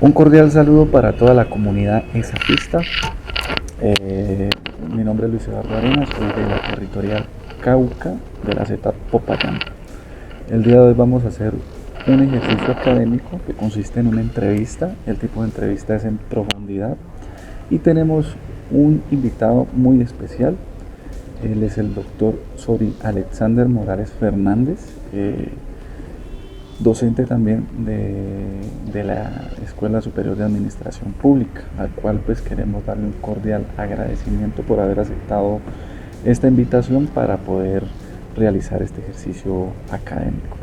Un cordial saludo para toda la comunidad ESAFista. Mi nombre es Luis Eduardo Arenas, soy de la territorial Cauca de la Z Popayán. El día de hoy vamos a hacer un ejercicio académico que consiste en una entrevista. El tipo de entrevista es en profundidad y tenemos un invitado muy especial. Él es el doctor Sori Alexander Morales Fernández, docente también de la Escuela Superior de Administración Pública, al cual pues queremos darle un cordial agradecimiento por haber aceptado esta invitación para poder realizar este ejercicio académico.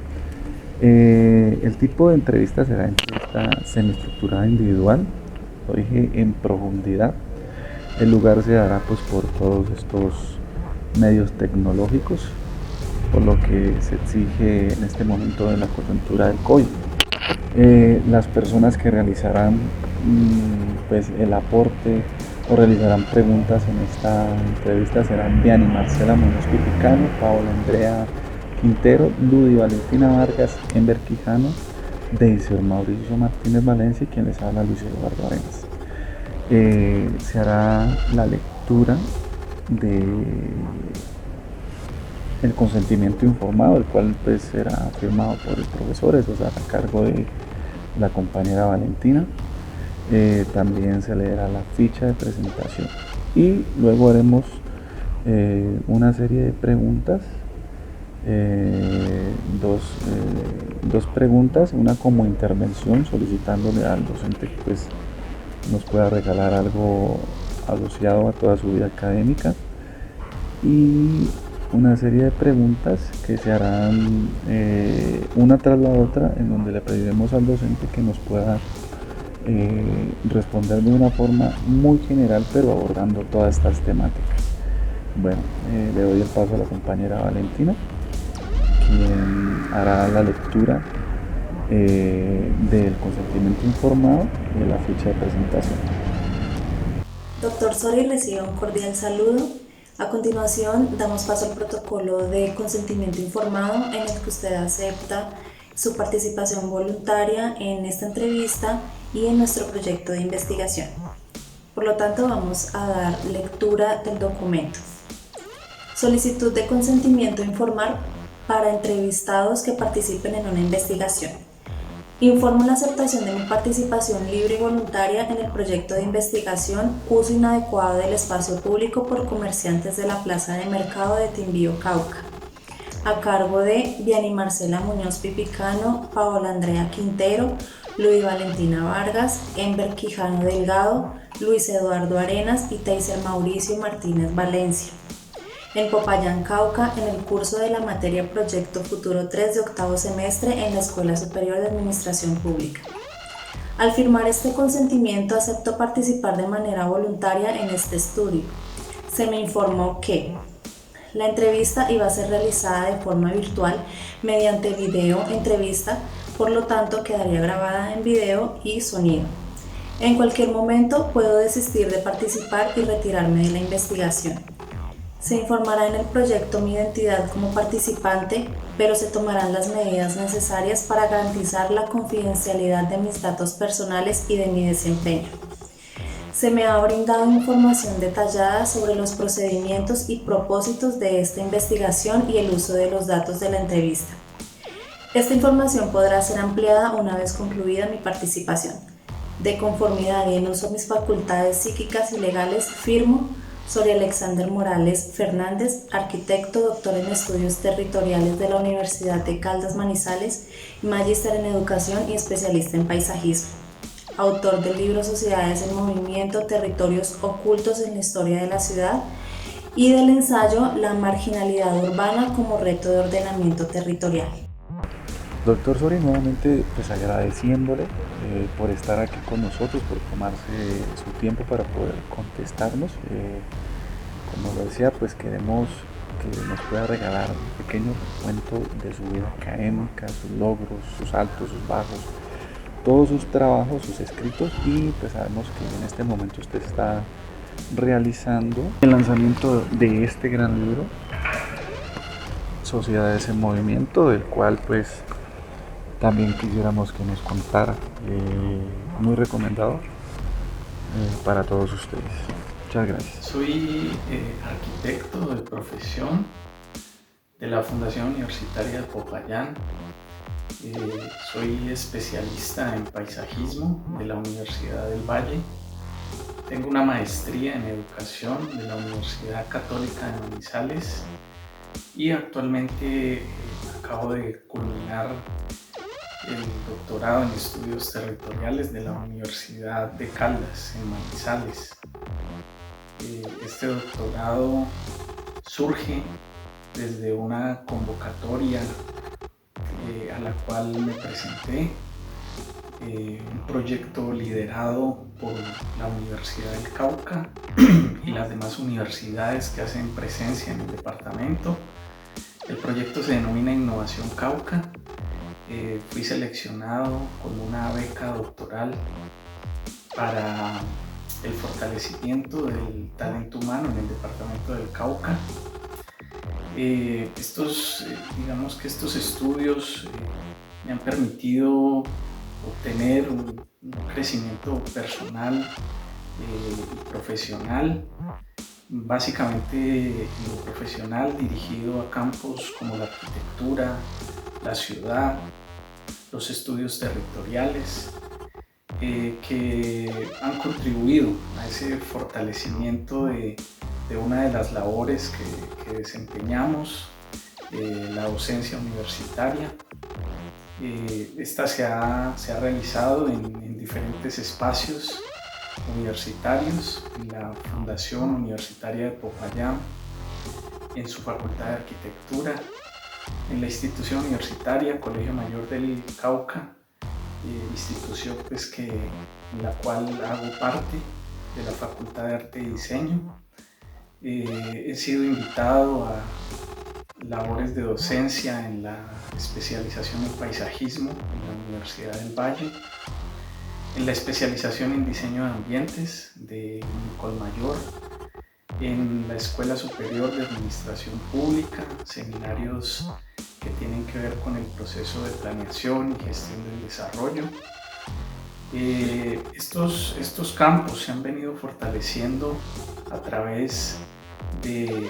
El tipo de entrevista será entrevista semiestructurada individual, lo dije en profundidad. El lugar se dará pues por todos estos medios tecnológicos, por lo que se exige en este momento de la coyuntura del COVID. Las personas que realizarán pues el aporte o realizarán preguntas en esta entrevista serán Diany Marcela Muñoz Pipicano, Paola Andrea Quintero, Ludi Valentina Vargas, Ember Quijano, Deiser Mauricio Martínez Valencia y quien les habla, Luis Eduardo Arenas. Se hará la lectura de el consentimiento informado, el cual pues será firmado por el profesor, eso será a cargo de la compañera Valentina. También se leerá la ficha de presentación y luego haremos una serie de preguntas, dos preguntas, una como intervención solicitándole al docente que pues nos pueda regalar algo asociado a toda su vida académica, y una serie de preguntas que se harán una tras la otra, en donde le pediremos al docente que nos pueda responder de una forma muy general, pero abordando todas estas temáticas. Bueno, le doy el paso a la compañera Valentina, quien hará la lectura del consentimiento informado y de la ficha de presentación. Doctor Sori recibe un cordial saludo. A continuación, damos paso al protocolo de consentimiento informado en el que usted acepta su participación voluntaria en esta entrevista y en nuestro proyecto de investigación. Por lo tanto, vamos a dar lectura del documento. Solicitud de consentimiento informal para entrevistados que participen en una investigación. Informo la aceptación de mi participación libre y voluntaria en el proyecto de investigación Uso inadecuado del espacio público por comerciantes de la plaza de mercado de Timbío, Cauca, a cargo de Diany Marcela Muñoz Pipicano, Paola Andrea Quintero, Ludi Valentina Vargas, Ember Quijano Delgado, Luis Eduardo Arenas y Deiser Mauricio Martínez Valencia, en Popayán, Cauca, en el curso de la materia Proyecto Futuro 3 de octavo semestre en la Escuela Superior de Administración Pública. Al firmar este consentimiento, acepto participar de manera voluntaria en este estudio. Se me informó que la entrevista iba a ser realizada de forma virtual mediante video entrevista, por lo tanto quedaría grabada en video y sonido. En cualquier momento puedo desistir de participar y retirarme de la investigación. Se informará en el proyecto mi identidad como participante, pero se tomarán las medidas necesarias para garantizar la confidencialidad de mis datos personales y de mi desempeño. Se me ha brindado información detallada sobre los procedimientos y propósitos de esta investigación y el uso de los datos de la entrevista. Esta información podrá ser ampliada una vez concluida mi participación. De conformidad y en uso de mis facultades psíquicas y legales, firmo Sori Alexander Morales Fernández, arquitecto, doctor en estudios territoriales de la Universidad de Caldas Manizales, magíster en educación y especialista en paisajismo. Autor del libro Sociedades en Movimiento, Territorios Ocultos en la Historia de la Ciudad y del ensayo La Marginalidad Urbana como Reto de Ordenamiento Territorial. Doctor Sori, nuevamente pues agradeciéndole por estar aquí con nosotros, por tomarse su tiempo para poder contestarnos. Como lo decía, pues queremos que nos pueda regalar un pequeño recuento de su vida académica, sus logros, sus altos, sus bajos, todos sus trabajos, sus escritos, y pues sabemos que en este momento usted está realizando el lanzamiento de este gran libro, Sociedades en Movimiento, del cual pues también quisiéramos que nos contara. Muy recomendado para todos ustedes. Muchas gracias. Soy arquitecto de profesión de la Fundación Universitaria de Popayán. Soy especialista en paisajismo de la Universidad del Valle. Tengo una maestría en educación de la Universidad Católica de Manizales y actualmente acabo de culminar el doctorado en estudios territoriales de la Universidad de Caldas en Manizales. Este doctorado surge desde una convocatoria a la cual me presenté, un proyecto liderado por la Universidad del Cauca y las demás universidades que hacen presencia en el departamento. El proyecto se denomina Innovación Cauca. Fui seleccionado con una beca doctoral para el fortalecimiento del talento humano en el departamento del Cauca. Digamos que estos estudios me han permitido obtener un crecimiento personal y profesional, básicamente en lo profesional dirigido a campos como la arquitectura, la ciudad, los estudios territoriales, que han contribuido a ese fortalecimiento de una de las labores que desempeñamos, la docencia universitaria. Esta se ha realizado en diferentes espacios universitarios, en la Fundación Universitaria de Popayán, en su Facultad de Arquitectura, en la institución universitaria Colegio Mayor del Cauca, institución en la cual hago parte de la Facultad de Arte y Diseño. He sido invitado a labores de docencia en la especialización en paisajismo en la Universidad del Valle, en la especialización en diseño de ambientes de Colmayor, en la Escuela Superior de Administración Pública, seminarios que tienen que ver con el proceso de planeación y gestión del desarrollo. Estos campos se han venido fortaleciendo a través de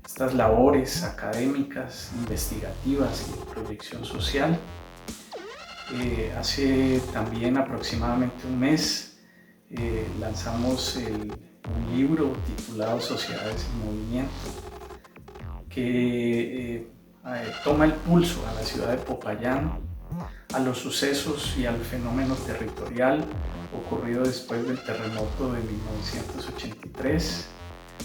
estas labores académicas, investigativas y de proyección social. Hace también aproximadamente un mes lanzamos un libro titulado Sociedades en Movimiento, que toma el pulso a la ciudad de Popayán, a los sucesos y al fenómeno territorial ocurrido después del terremoto de 1983.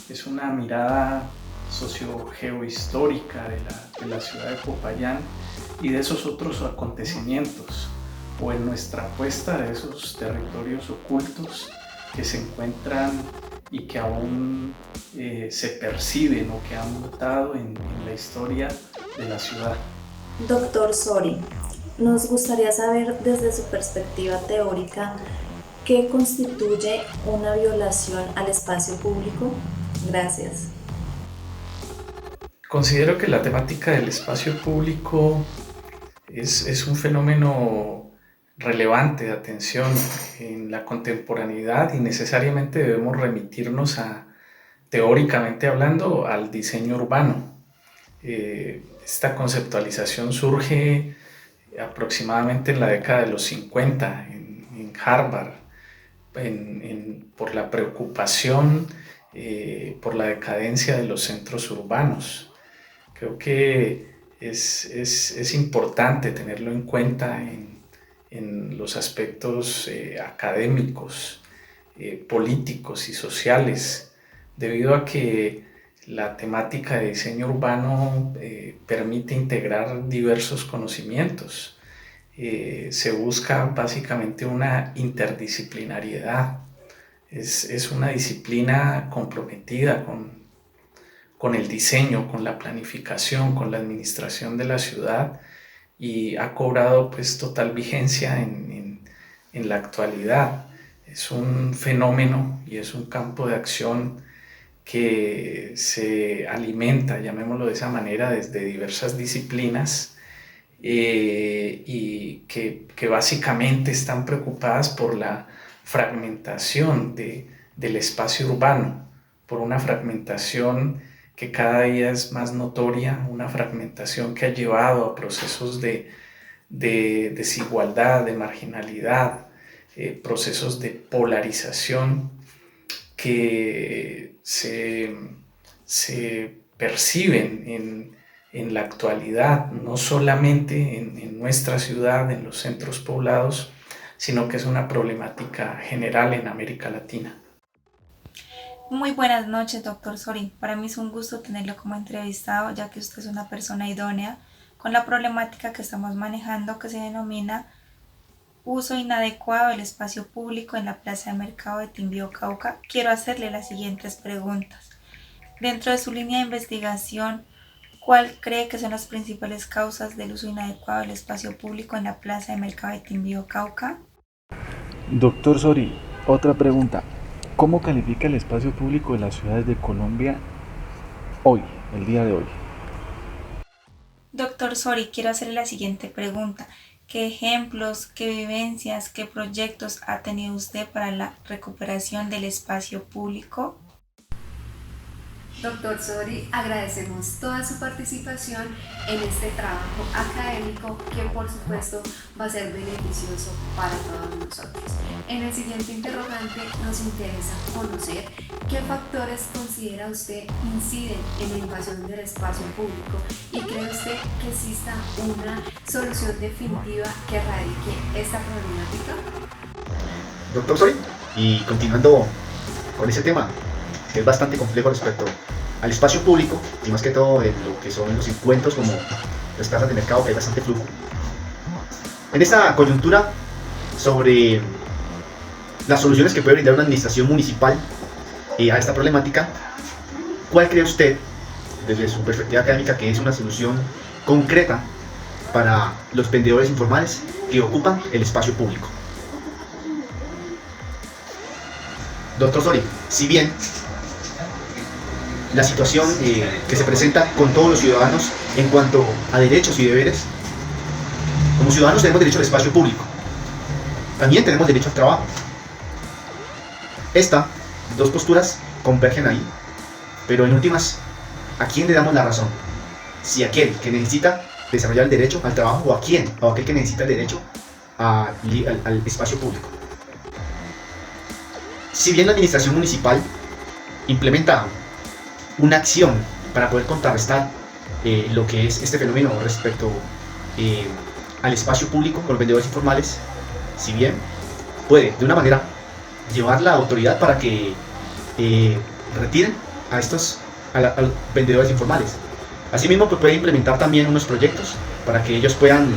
Es una mirada sociogeohistórica de la ciudad de Popayán y de esos otros acontecimientos, o en nuestra apuesta de esos territorios ocultos que se encuentran y que aún se perciben o que han mutado en la historia de la ciudad. Doctor Sori, nos gustaría saber desde su perspectiva teórica qué constituye una violación al espacio público. Gracias. Considero que la temática del espacio público es un fenómeno relevante de atención en la contemporaneidad y necesariamente debemos remitirnos teóricamente hablando, al diseño urbano. Esta conceptualización surge aproximadamente en la década de los 50 en Harvard, por la preocupación por la decadencia de los centros urbanos. Creo que es importante tenerlo en cuenta en los aspectos académicos, políticos y sociales, debido a que la temática de diseño urbano permite integrar diversos conocimientos. Se busca básicamente una interdisciplinariedad. Es una disciplina comprometida con el diseño, con la planificación, con la administración de la ciudad, y ha cobrado pues total vigencia en la actualidad. Es un fenómeno y es un campo de acción que se alimenta, llamémoslo de esa manera, desde diversas disciplinas y que básicamente están preocupadas por la fragmentación del espacio urbano, por una fragmentación que cada día es más notoria, una fragmentación que ha llevado a procesos de desigualdad, de marginalidad, procesos de polarización que se perciben en la actualidad, no solamente en nuestra ciudad, en los centros poblados, sino que es una problemática general en América Latina. Muy buenas noches, doctor Sorín. Para mí es un gusto tenerlo como entrevistado, ya que usted es una persona idónea con la problemática que estamos manejando, que se denomina uso inadecuado del espacio público en la plaza de mercado de Timbío, Cauca. Quiero hacerle las siguientes preguntas. Dentro de su línea de investigación, ¿cuál cree que son las principales causas del uso inadecuado del espacio público en la plaza de mercado de Timbío, Cauca? Doctor Sori, otra pregunta. ¿Cómo califica el espacio público de las ciudades de Colombia hoy, el día de hoy? Doctor Sori, quiero hacerle la siguiente pregunta. ¿Qué ejemplos, qué vivencias, qué proyectos ha tenido usted para la recuperación del espacio público? Doctor Sori, agradecemos toda su participación en este trabajo académico que por supuesto va a ser beneficioso para todos nosotros. En el siguiente interrogante nos interesa conocer qué factores considera usted inciden en la invasión del espacio público y cree usted que exista una solución definitiva que erradique esta problemática. Doctor Sori, y continuando con ese tema, que es bastante complejo respecto al espacio público y más que todo en lo que son los encuentros como las plazas de mercado, que hay bastante flujo. En esta coyuntura sobre las soluciones que puede brindar una administración municipal a esta problemática, ¿cuál cree usted, desde su perspectiva académica, que es una solución concreta para los vendedores informales que ocupan el espacio público? Doctor Sori, si bien la situación que se presenta con todos los ciudadanos en cuanto a derechos y deberes, como ciudadanos tenemos derecho al espacio público, también tenemos derecho al trabajo. Estas dos posturas convergen ahí, pero en últimas, ¿a quién le damos la razón? Si aquel que necesita desarrollar el derecho al trabajo, o a quién, o aquel que necesita el derecho al espacio público. Si bien la administración municipal implementa una acción para poder contrarrestar lo que es este fenómeno respecto al espacio público con los vendedores informales, si bien puede de una manera llevar la autoridad para que retiren a los vendedores informales. Asimismo, pues puede implementar también unos proyectos para que ellos puedan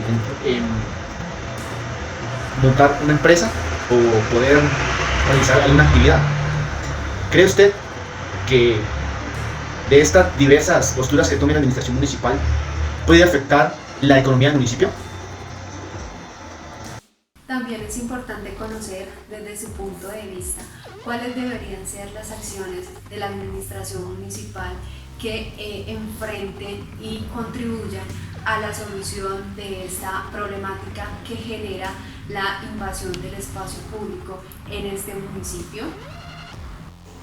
montar una empresa o poder realizar alguna actividad. ¿Cree usted que de estas diversas posturas que tome la administración municipal puede afectar la economía del municipio? También es importante conocer desde su punto de vista cuáles deberían ser las acciones de la administración municipal que enfrenten y contribuyan a la solución de esta problemática que genera la invasión del espacio público en este municipio.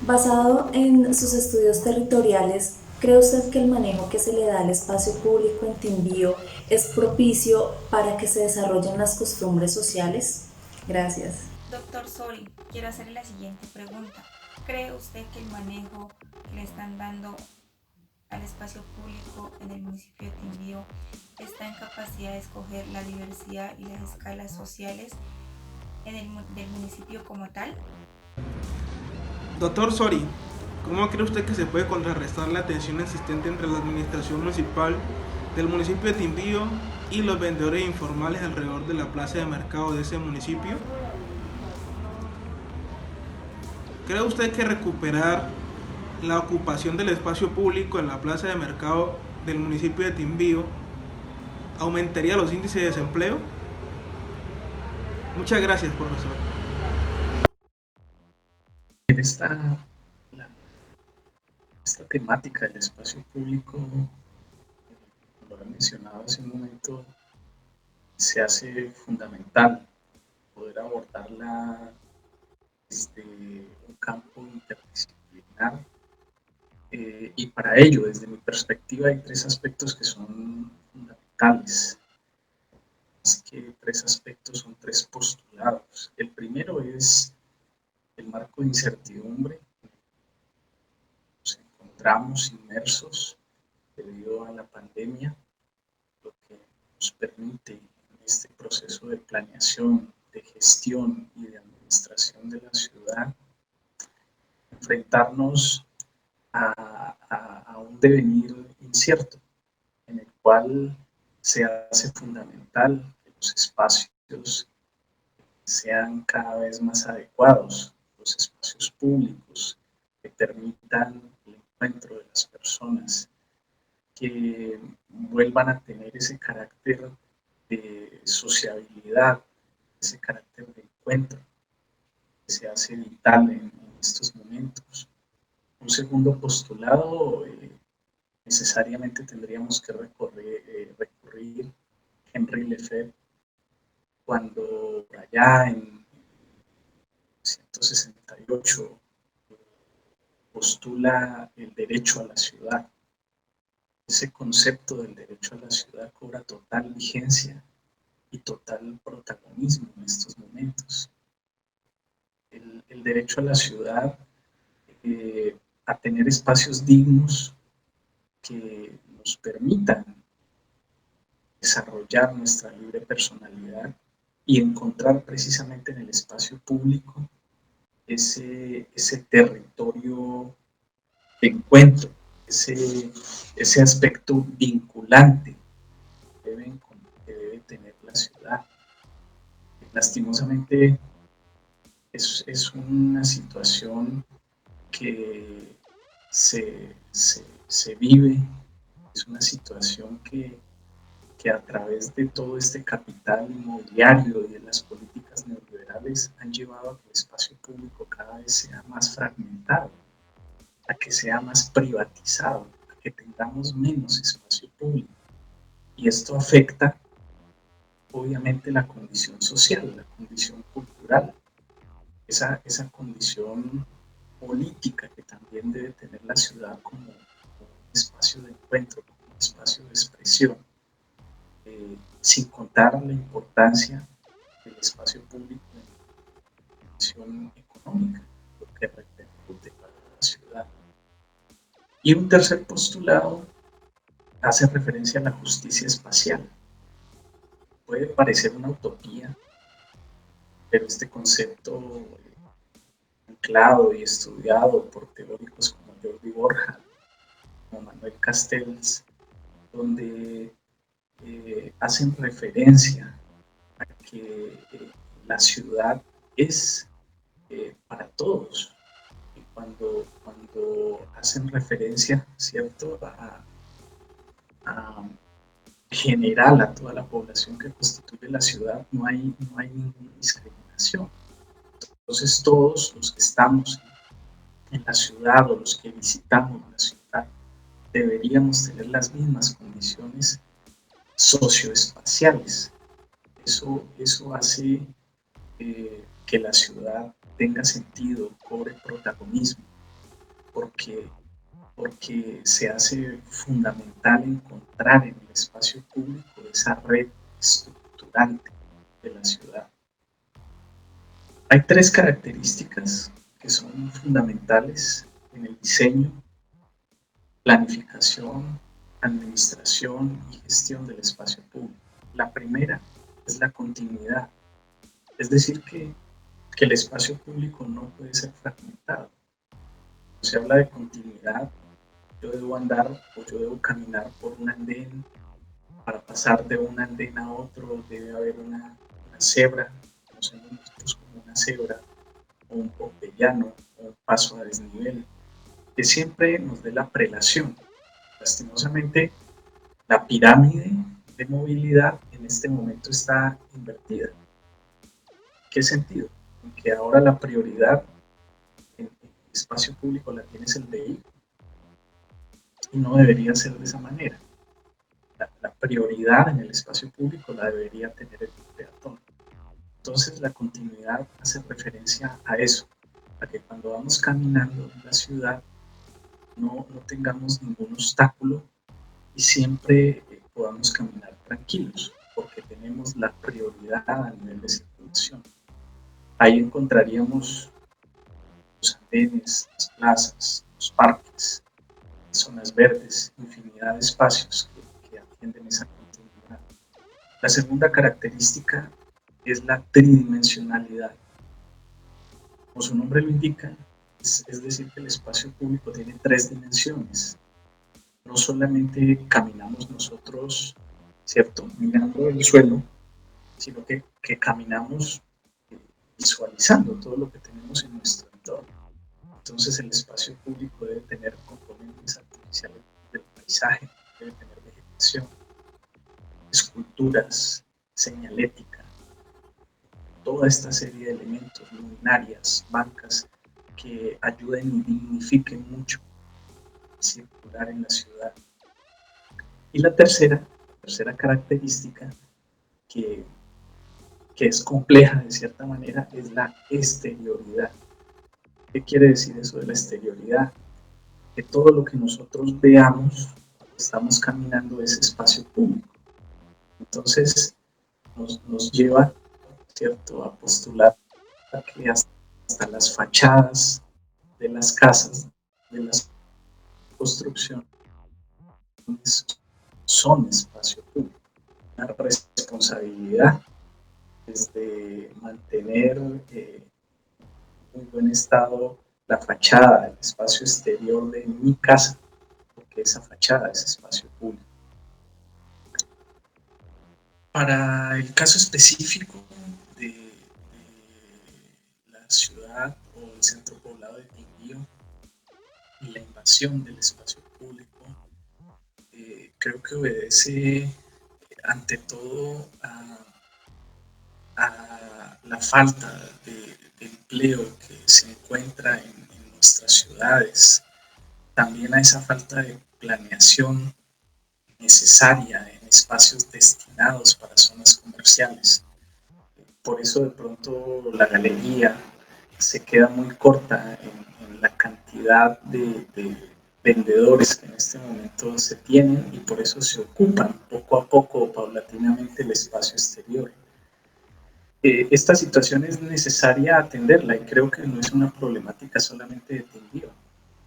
Basado en sus estudios territoriales, ¿cree usted que el manejo que se le da al espacio público en Timbío es propicio para que se desarrollen las costumbres sociales? Gracias. Doctor Sori, quiero hacerle la siguiente pregunta. ¿Cree usted que el manejo que le están dando al espacio público en el municipio de Timbío está en capacidad de escoger la diversidad y las escalas sociales del municipio como tal? Doctor Sori, ¿cómo cree usted que se puede contrarrestar la tensión existente entre la administración municipal del municipio de Timbío y los vendedores informales alrededor de la plaza de mercado de ese municipio? ¿Cree usted que recuperar la ocupación del espacio público en la plaza de mercado del municipio de Timbío aumentaría los índices de desempleo? Muchas gracias, profesor. Esta temática del espacio público, como lo he mencionado hace un momento, se hace fundamental poder abordarla desde un campo interdisciplinar. Y para ello, desde mi perspectiva, hay tres aspectos que son fundamentales. Es que tres aspectos son tres postulados. El primero es el marco de incertidumbre. Nos encontramos inmersos debido a la pandemia, lo que nos permite en este proceso de planeación, de gestión y de administración de la ciudad enfrentarnos a un devenir incierto, en el cual se hace fundamental que los espacios sean cada vez más adecuados, los espacios públicos que permitan el encuentro de las personas, que vuelvan a tener ese carácter de sociabilidad, ese carácter de encuentro que se hace vital en estos momentos. Un segundo postulado, necesariamente tendríamos que recurrir a Henri Lefebvre, cuando allá en 168 postula el derecho a la ciudad. Ese concepto del derecho a la ciudad cobra total vigencia y total protagonismo en estos momentos. El derecho a la ciudad, a tener espacios dignos que nos permitan desarrollar nuestra libre personalidad y encontrar precisamente en el espacio público ese territorio de encuentro, ese aspecto vinculante que debe tener la ciudad. Lastimosamente es una situación que se vive, es una situación que a través de todo este capital inmobiliario y de las políticas neoliberales han llevado a que el espacio público cada vez sea más fragmentado, a que sea más privatizado, a que tengamos menos espacio público. Y esto afecta obviamente la condición social, la condición cultural, esa condición política que también debe tener la ciudad como un espacio de encuentro, como un espacio de expresión, sin contar la importancia del espacio público en la dimensión económica, lo que repercute para la ciudad. Y un tercer postulado hace referencia a la justicia espacial. Puede parecer una utopía, pero este concepto anclado y estudiado por teóricos como Jordi Borja, como Manuel Castells, donde hacen referencia a que la ciudad es para todos. Y cuando hacen referencia, ¿cierto?, a general a toda la población que constituye la ciudad, no hay ninguna discriminación. Entonces todos los que estamos en la ciudad o los que visitamos la ciudad deberíamos tener las mismas condiciones socioespaciales. Eso hace que la ciudad tenga sentido, cobre protagonismo, porque se hace fundamental encontrar en el espacio público esa red estructurante de la ciudad. Hay tres características que son fundamentales en el diseño, planificación, administración y gestión del espacio público. La primera es la continuidad, es decir, que el espacio público no puede ser fragmentado. Cuando se habla de continuidad, yo debo andar o yo debo caminar por un andén. Para pasar de un andén a otro debe haber una cebra, conocemos nosotros como una cebra, o un pompeyano, o un paso a desnivel, que siempre nos dé la prelación. Lastimosamente, la pirámide de movilidad en este momento está invertida. ¿Qué sentido? En que ahora la prioridad en el espacio público la tienes el vehículo, y no debería ser de esa manera. La prioridad en el espacio público la debería tener el peatón. Entonces la continuidad hace referencia a eso, a que cuando vamos caminando en la ciudad no tengamos ningún obstáculo y siempre podamos caminar tranquilos, porque tenemos la prioridad a nivel de circulación. Ahí encontraríamos los andenes, las plazas, los parques, zonas verdes, infinidad de espacios que atienden esa continuidad. La segunda característica es la tridimensionalidad. Como su nombre lo indica, es decir, que el espacio público tiene 3 dimensiones. No solamente caminamos nosotros, ¿cierto?, mirando el suelo, sino que caminamos visualizando todo lo que tenemos en nuestro entorno. Entonces el espacio público debe tener componentes artificiales del paisaje, debe tener vegetación, esculturas, señalética, toda esta serie de elementos, luminarias, bancas, que ayuden y dignifiquen mucho circular en la ciudad. Y la tercera característica que es compleja de cierta manera es la exterioridad. ¿Qué quiere decir eso de la exterioridad? Que todo lo que nosotros veamos cuando estamos caminando es espacio público. Entonces nos lleva, ¿cierto?, a postular que hasta las fachadas de las casas, de las construcciones, son espacio público. Una responsabilidad desde mantener muy buen estado la fachada, el espacio exterior de mi casa, porque esa fachada es espacio público. Para el caso específico de la ciudad o el centro poblado de Quindío y la invasión del espacio público, creo que obedece ante todo a la falta de empleo que se encuentra en nuestras ciudades, también a esa falta de planeación necesaria en espacios destinados para zonas comerciales. Por eso de pronto la galería se queda muy corta en la cantidad de vendedores que en este momento se tienen, y por eso se ocupan poco a poco, paulatinamente, el espacio exterior. Esta situación es necesaria atenderla, y creo que no es una problemática solamente de Quindío,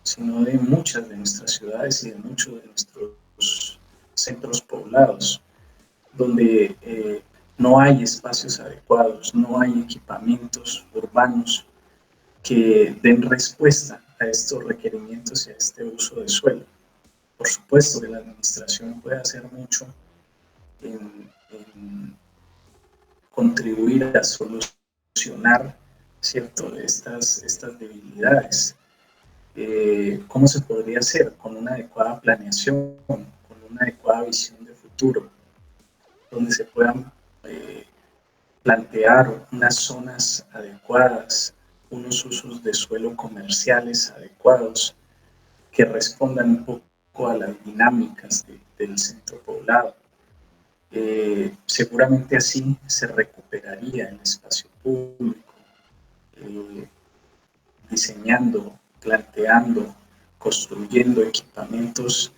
sino de muchas de nuestras ciudades y de muchos de nuestros centros poblados, donde no hay espacios adecuados, no hay equipamientos urbanos que den respuesta a estos requerimientos y a este uso de suelo. Por supuesto que la administración puede hacer mucho en contribuir a solucionar, ¿cierto?, estas debilidades. ¿Cómo se podría hacer? Con una adecuada planeación, con una adecuada visión de futuro, donde se puedan plantear unas zonas adecuadas, unos usos de suelo comerciales adecuados que respondan un poco a las dinámicas del centro poblado. Seguramente así se recuperaría el espacio público, diseñando, planteando, construyendo equipamientos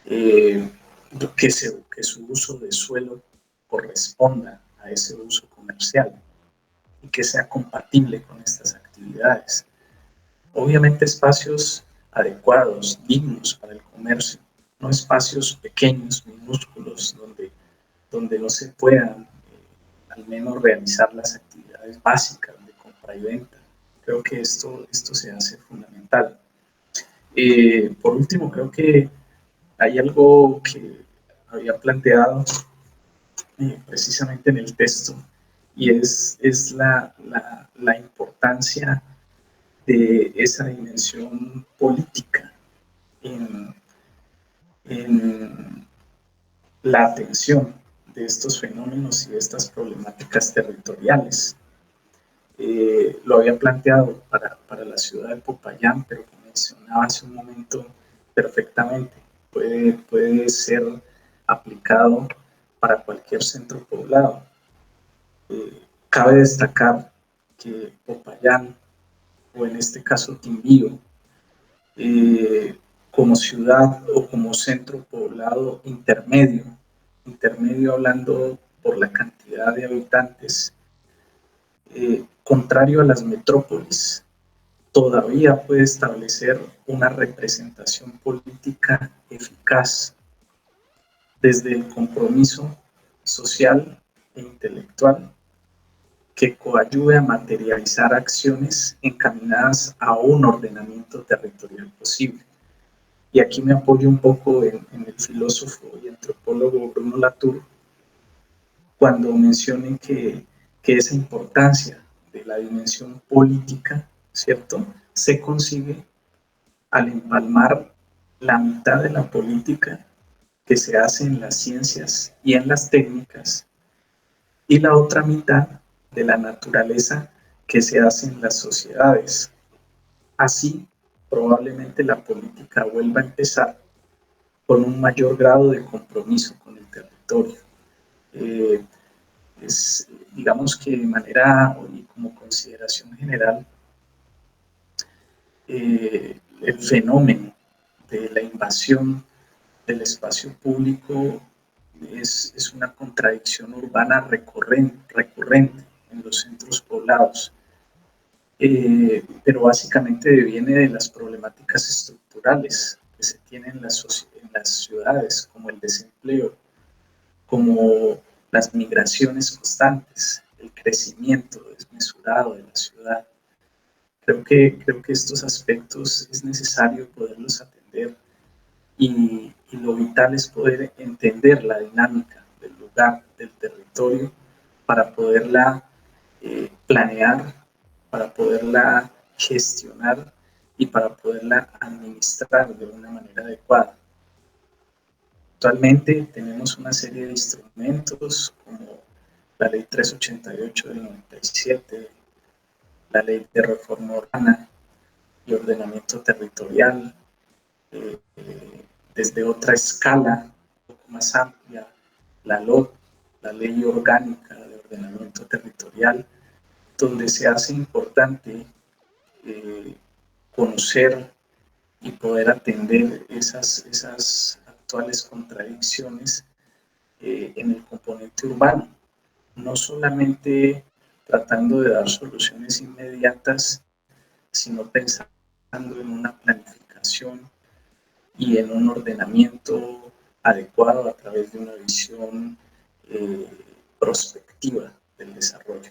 que su uso de suelo corresponda a ese uso comercial y que sea compatible con estas actividades. Obviamente espacios adecuados, dignos para el comercio, no espacios pequeños, minúsculos, donde no se puedan al menos realizar las actividades básicas de compra y venta. Creo que esto se hace fundamental. Por último, creo que hay algo que había planteado precisamente en el texto, y es la importancia de esa dimensión política en la atención de estos fenómenos y de estas problemáticas territoriales. Lo había planteado para la ciudad de Popayán, pero como mencionaba hace un momento perfectamente, puede ser aplicado para cualquier centro poblado. Cabe destacar que Popayán, o en este caso Quindío, como ciudad o como centro poblado intermedio hablando por la cantidad de habitantes, contrario a las metrópolis, todavía puede establecer una representación política eficaz desde el compromiso social e intelectual que coadyuve a materializar acciones encaminadas a un ordenamiento territorial posible. Y aquí me apoyo un poco en el filósofo y antropólogo Bruno Latour, cuando mencioné que esa importancia de la dimensión política, ¿cierto?, se consigue al empalmar la mitad de la política que se hace en las ciencias y en las técnicas y la otra mitad de la naturaleza que se hace en las sociedades. Así, probablemente la política vuelva a empezar con un mayor grado de compromiso con el territorio. Digamos que de manera y como consideración general, el fenómeno de la invasión del espacio público es una contradicción urbana recurrente en los centros poblados, pero básicamente deviene de las problemáticas estructurales que se tienen en las ciudades, como el desempleo, como las migraciones constantes, el crecimiento desmesurado de la ciudad. Creo que estos aspectos es necesario poderlos atender y lo vital es poder entender la dinámica del lugar, del territorio, para poderla planear, para poderla gestionar y para poderla administrar de una manera adecuada. Actualmente tenemos una serie de instrumentos como la Ley 388 del 97, la Ley de Reforma Urbana y Ordenamiento Territorial, desde otra escala un poco más amplia, la LOT, la Ley Orgánica de Ordenamiento Territorial, donde se hace importante conocer y poder atender esas actuales contradicciones en el componente urbano, no solamente tratando de dar soluciones inmediatas, sino pensando en una planificación y en un ordenamiento adecuado a través de una visión prospectiva del desarrollo.